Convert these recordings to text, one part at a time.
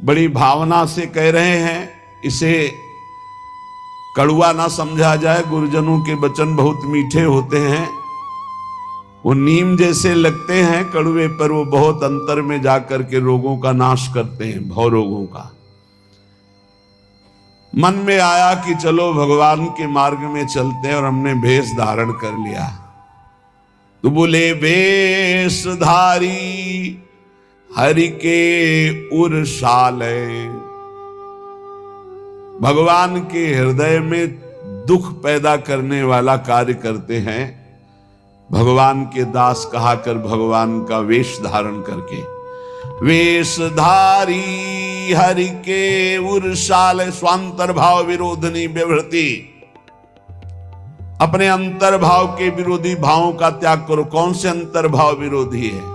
बड़ी भावना से कह रहे हैं, इसे कड़वा ना समझा जाए। गुरुजनों के वचन बहुत मीठे होते हैं, वो नीम जैसे लगते हैं कड़वे, पर वो बहुत अंतर में जाकर के रोगों का नाश करते हैं, भव रोगों का। मन में आया कि चलो भगवान के मार्ग में चलते हैं, और हमने भेष धारण कर लिया। तो बोले वेशधारी हरि के उरसाले, भगवान के हृदय में दुख पैदा करने वाला कार्य करते हैं। भगवान के दास कहा कर भगवान का वेश धारण करके, वेशधारी हरि के उरसाले स्वांतर्भाव विरोधनी व्यवृत्ति, अपने अंतर्भाव के विरोधी भावों का त्याग करो। कौन से अंतर्भाव विरोधी है?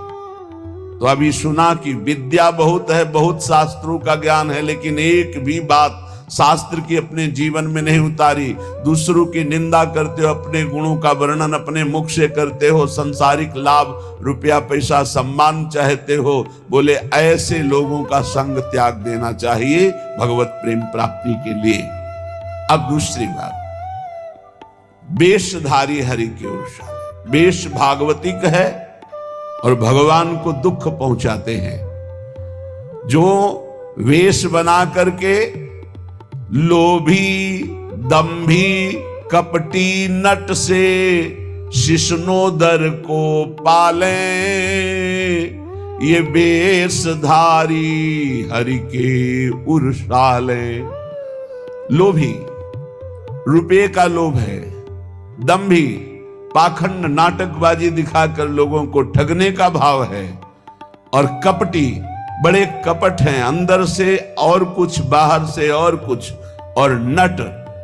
तो अभी सुना कि विद्या बहुत है, बहुत शास्त्रों का ज्ञान है, लेकिन एक भी बात शास्त्र की अपने जीवन में नहीं उतारी। दूसरों की निंदा करते हो, अपने गुणों का वर्णन अपने मुख से करते हो, संसारिक लाभ रुपया पैसा सम्मान चाहते हो। बोले ऐसे लोगों का संग त्याग देना चाहिए भगवत प्रेम प्राप्ति के लिए। अब दूसरी बात, वेशधारी हरि के उरसाले, वेश भागवतिक है और भगवान को दुख पहुंचाते हैं। जो वेश बना करके लोभी, दंभी, कपटी नट से शिष्णोदर को पाले, ये वेशधारी हरि के उरसाले। लोभी, रुपये का लोभ है, दंभी, पाखंड नाटकबाजी दिखाकर लोगों को ठगने का भाव है, और कपटी, बड़े कपट हैं, अंदर से और कुछ बाहर से और कुछ, और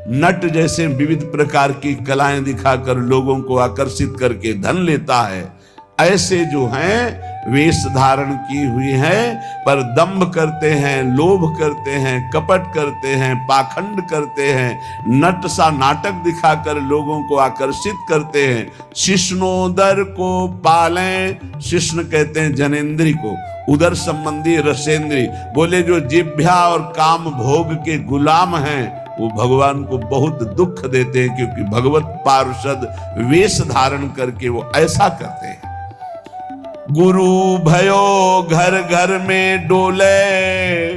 नट जैसे विविध प्रकार की कलाएं दिखाकर लोगों को आकर्षित करके धन लेता है। ऐसे जो हैं वेश धारण की हुई है, पर दंभ करते हैं, लोभ करते हैं, कपट करते हैं, पाखंड करते हैं, नट सा नाटक दिखाकर लोगों को आकर्षित करते हैं। शिष्णोदर को पालें, शिष्ण कहते हैं जनेंद्री को, उदर संबंधी रसेंद्री। बोले जो जिभ्या और काम भोग के गुलाम हैं, वो भगवान को बहुत दुख देते हैं, क्योंकि भगवत पार्षद वेश धारण करके वो ऐसा करते हैं। गुरु भयो घर घर में डोले,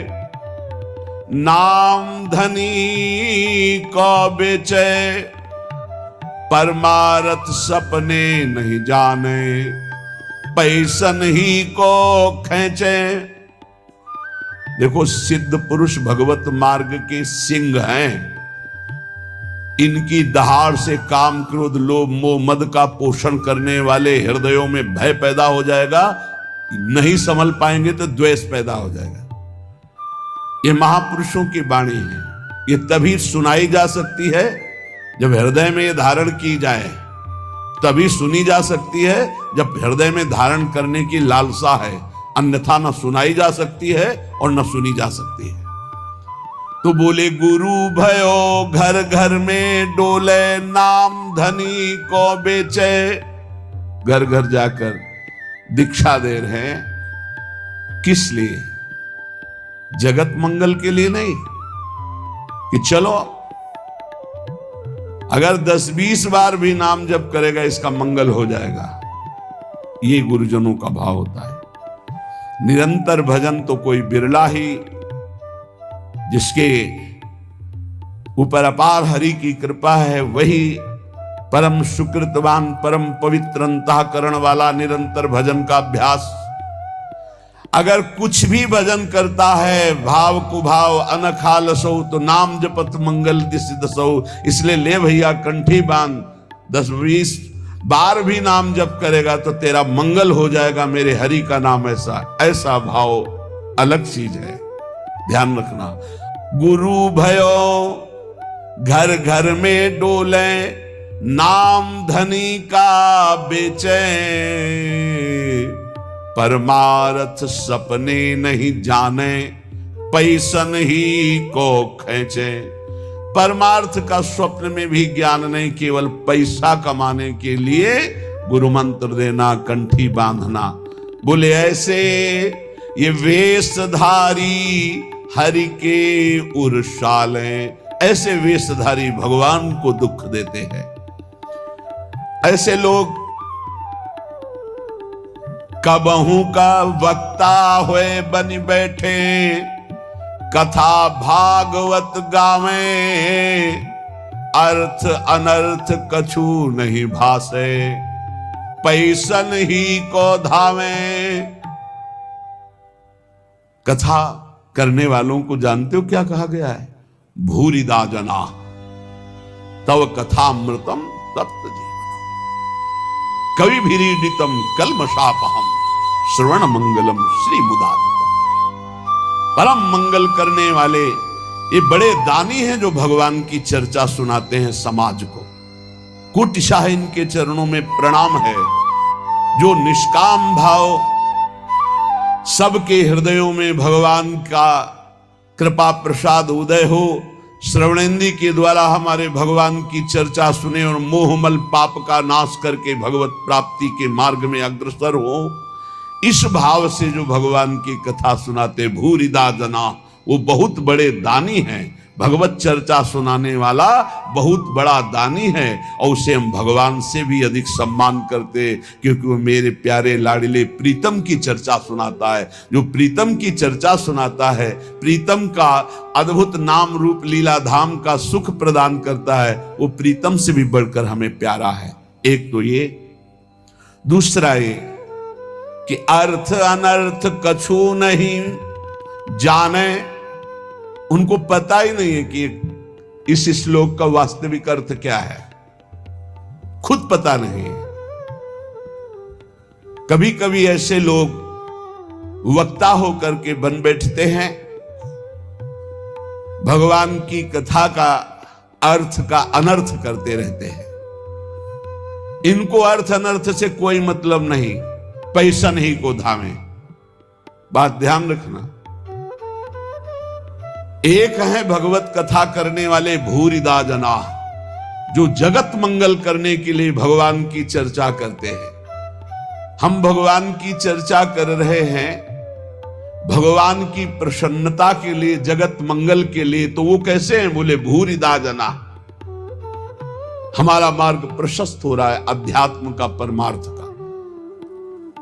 नाम धनी को बेचे, परमारथ सपने नहीं जाने, पैसन ही को खींचे। देखो सिद्ध पुरुष भगवत मार्ग के सिंह हैं। इनकी दहाड़ से काम क्रोध लोभ मोह मद का पोषण करने वाले हृदयों में भय पैदा हो जाएगा, नहीं संभल पाएंगे तो द्वेष पैदा हो जाएगा। ये महापुरुषों की वाणी है, ये तभी सुनाई जा सकती है जब हृदय में ये धारण की जाए, तभी सुनी जा सकती है जब हृदय में धारण करने की लालसा है, अन्यथा न सुनाई जा सकती है और न सुनी जा सकती है। तो बोले गुरु भयो घर घर में डोले, नाम धनी को बेचे। घर घर जाकर दीक्षा दे रहे हैं, किस लिए? जगत मंगल के लिए नहीं कि चलो अगर 10-20 बार भी नाम जप करेगा इसका मंगल हो जाएगा। ये गुरुजनों का भाव होता है। निरंतर भजन तो कोई बिरला ही, जिसके ऊपर अपार हरि की कृपा है, वही परम सुकृतवान, परम पवित्र अंतःकरण वाला निरंतर भजन का अभ्यास। अगर कुछ भी भजन करता है भाव कुभाव अनखालसो, तो नाम जपत मंगल दिस दसो। इसलिए ले भैया कंठी बांध, 10-20 बार भी नाम जप करेगा तो तेरा मंगल हो जाएगा मेरे हरि का नाम। ऐसा भाव अलग चीज है, ध्यान रखना। गुरु भयो घर घर में डोले, नाम धनी का बेचे, परमारथ सपने नहीं जाने, पैसन ही को खींचे। परमार्थ का स्वप्न में भी ज्ञान नहीं, केवल पैसा कमाने के लिए गुरु मंत्र देना, कंठी बांधना। बोले ऐसे ये वेशधारी हरि के उर्शाले। ऐसे वेशधारी भगवान को दुख देते हैं। ऐसे लोग कबहू का वक्ता हुए बन बैठे, कथा भागवत गावे, अर्थ अनर्थ कछु नहीं भासे, पैसन ही को धावे। कथा करने वालों को जानते हो क्या कहा गया है? भूरिदा जना तव कथामृतम तप्त जीवन, कवि भीरीडितम कलमशापहम, श्रवण मंगलम श्री मुदादितम। परम मंगल करने वाले ये बड़े दानी हैं जो भगवान की चर्चा सुनाते हैं समाज को। कुटिशाह इनके चरणों में प्रणाम है, जो निष्काम भाव सबके हृदयों में भगवान का कृपा प्रसाद उदय हो, श्रवणेंद्री के द्वारा हमारे भगवान की चर्चा सुने और मोहमल पाप का नाश करके भगवत प्राप्ति के मार्ग में अग्रसर हो। इस भाव से जो भगवान की कथा सुनाते भूरिदा जना, वो बहुत बड़े दानी हैं। भगवत चर्चा सुनाने वाला बहुत बड़ा दानी है और उसे हम भगवान से भी अधिक सम्मान करते, क्योंकि वो मेरे प्यारे लाडले प्रीतम की चर्चा सुनाता है। जो प्रीतम की चर्चा सुनाता है, प्रीतम का अद्भुत नाम रूप लीला धाम का सुख प्रदान करता है, वो प्रीतम से भी बढ़कर हमें प्यारा है। एक तो ये, दूसरा ये कि अर्थ अनर्थ कछु नहीं जाने। उनको पता ही नहीं है कि इस श्लोक का वास्तविक अर्थ क्या है, खुद पता नहीं है। कभी कभी ऐसे लोग वक्ता होकर के बन बैठते हैं, भगवान की कथा का अर्थ का अनर्थ करते रहते हैं। इनको अर्थ अनर्थ से कोई मतलब नहीं, पैसन ही को धामे। बात ध्यान रखना। एक है भगवत कथा करने वाले भूरिदा जना, जो जगत मंगल करने के लिए भगवान की चर्चा करते हैं। हम भगवान की चर्चा कर रहे हैं भगवान की प्रसन्नता के लिए, जगत मंगल के लिए, तो वो कैसे हैं? बोले भूरिदा जना। हमारा मार्ग प्रशस्त हो रहा है अध्यात्म का, परमार्थ का।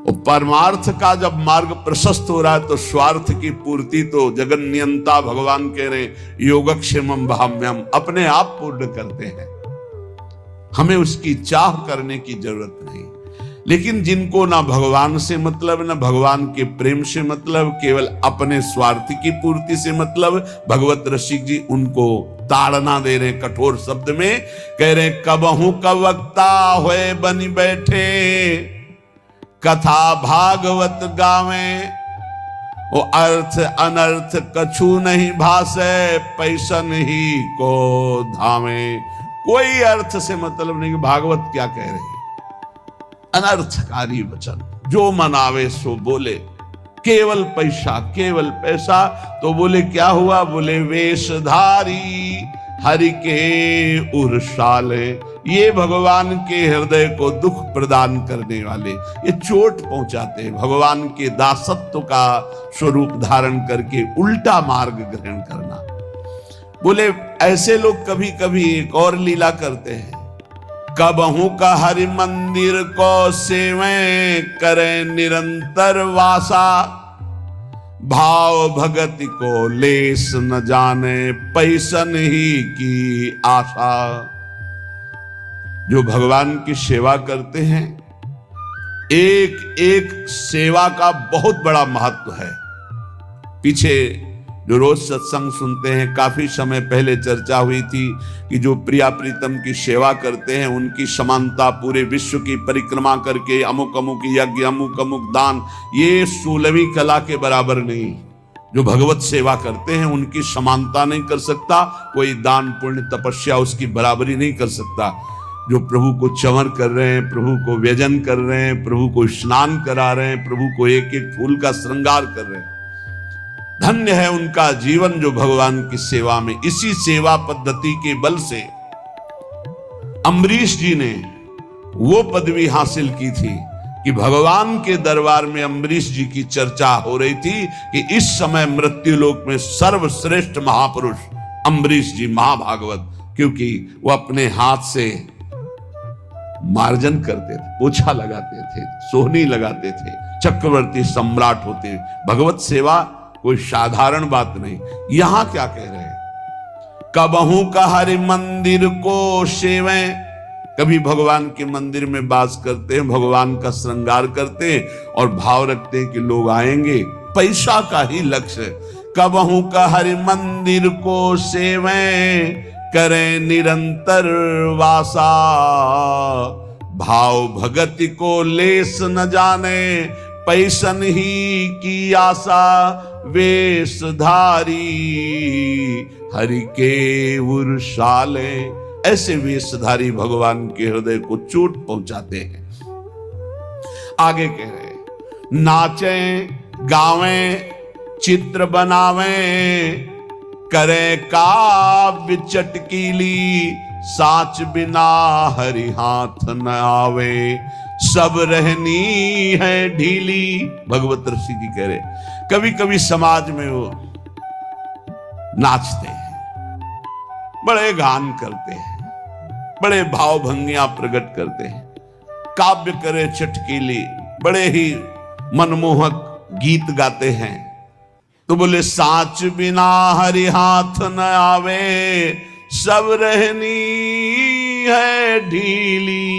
और परमार्थ का जब मार्ग प्रशस्त हो रहा है तो स्वार्थ की पूर्ति तो जगन्नियंता भगवान कह रहे योगक्षेमम भाम्यम, अपने आप पूर्ण करते हैं। हमें उसकी चाह करने की जरूरत नहीं। लेकिन जिनको ना भगवान से मतलब, ना भगवान के प्रेम से मतलब, केवल अपने स्वार्थ की पूर्ति से मतलब, भगवत रसिक जी उनको ताड़ना दे रहे कठोर शब्द में, कह रहे कबहू का वक्ता होए बनी बैठे, कथा भागवत गावे, वो अर्थ अनर्थ कछु नहीं भासे, पैसन ही को धामे। कोई अर्थ से मतलब नहीं कि भागवत क्या कह रही है, अनर्थकारी वचन, जो मनावे सो बोले, केवल पैसा, केवल पैसा। तो बोले क्या हुआ? बोले वेशधारी हरि के उर्शाले, ये भगवान के हृदय को दुख प्रदान करने वाले, ये चोट पहुंचाते हैं। भगवान के दासत्व का स्वरूप धारण करके उल्टा मार्ग ग्रहण करना। बोले ऐसे लोग कभी कभी एक और लीला करते हैं, कबहू का हरि मंदिर को सेवे करें निरंतर वासा, भाव भगति को लेस न जाने, पैसन ही की आशा। जो भगवान की सेवा करते हैं, एक एक सेवा का बहुत बड़ा महत्व है। पीछे जो रोज सत्संग सुनते हैं, काफी समय पहले चर्चा हुई थी कि जो प्रिया प्रीतम की सेवा करते हैं उनकी समानता पूरे विश्व की परिक्रमा करके अमुक अमुक यज्ञ, अमुक अमुक दान, ये 16वीं कला के बराबर नहीं। जो भगवत सेवा करते हैं उनकी समानता नहीं कर सकता कोई, दान पुण्य तपस्या उसकी बराबरी नहीं कर सकता। जो प्रभु को चंवर कर रहे हैं, प्रभु को व्यजन कर रहे हैं, प्रभु को स्नान करा रहे हैं, प्रभु को एक एक फूल का श्रृंगार कर रहे हैं, धन्य है उनका जीवन जो भगवान की सेवा में। इसी सेवा पद्धति के बल से अम्बरीश जी ने वो पदवी हासिल की थी कि भगवान के दरबार में अम्बरीश जी की चर्चा हो रही थी कि इस समय मृत्युलोक में सर्वश्रेष्ठ महापुरुष अम्बरीश जी महाभागवत, क्योंकि वो अपने हाथ से मार्जन करते थे, पोछा लगाते थे, सोहनी लगाते थे, चक्रवर्ती सम्राट होते। भगवत सेवा कोई साधारण बात नहीं। यहां क्या कह रहे हैं, कबहू का हरि मंदिर को सेवें, कभी भगवान के मंदिर में वास करते हैं, भगवान का श्रृंगार करते हैं और भाव रखते हैं कि लोग आएंगे, पैसा का ही लक्ष्य। कबहू का हरि मंदिर को सेवें, करें निरंतर वासा, भाव भगति को लेस न जाने, पैसन ही की आशा, वेशधारी हरि के उर्शाले। ऐसे वेशधारी भगवान के हृदय को चोट पहुंचाते हैं। आगे कह रहे, नाचें गावें चित्र बनावें, करें काव्य चटकीली, साच बिना हरि हाथ न आवे, सब रहनी है ढीली। भगवत ऋषि जी कह रहे, कभी कभी समाज में वो नाचते हैं, बड़े गान करते हैं, बड़े भाव भंगियां प्रकट करते हैं, काव्य करे चटकीली, बड़े ही मनमोहक गीत गाते हैं। तो बोले साच बिना हरि हाथ न आवे, सब रहनी है ढीली।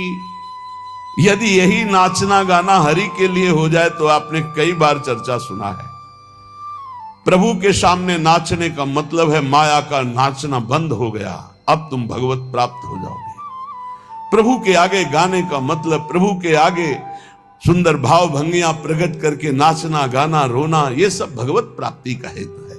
यदि यही नाचना गाना हरि के लिए हो जाए तो आपने कई बार चर्चा सुना है, प्रभु के सामने नाचने का मतलब है माया का नाचना बंद हो गया, अब तुम भगवत प्राप्त हो जाओगे। प्रभु के आगे गाने का मतलब प्रभु के आगे सुंदर भाव भंगियां प्रकट करके नाचना गाना रोना, ये सब भगवत प्राप्ति का हेतु है।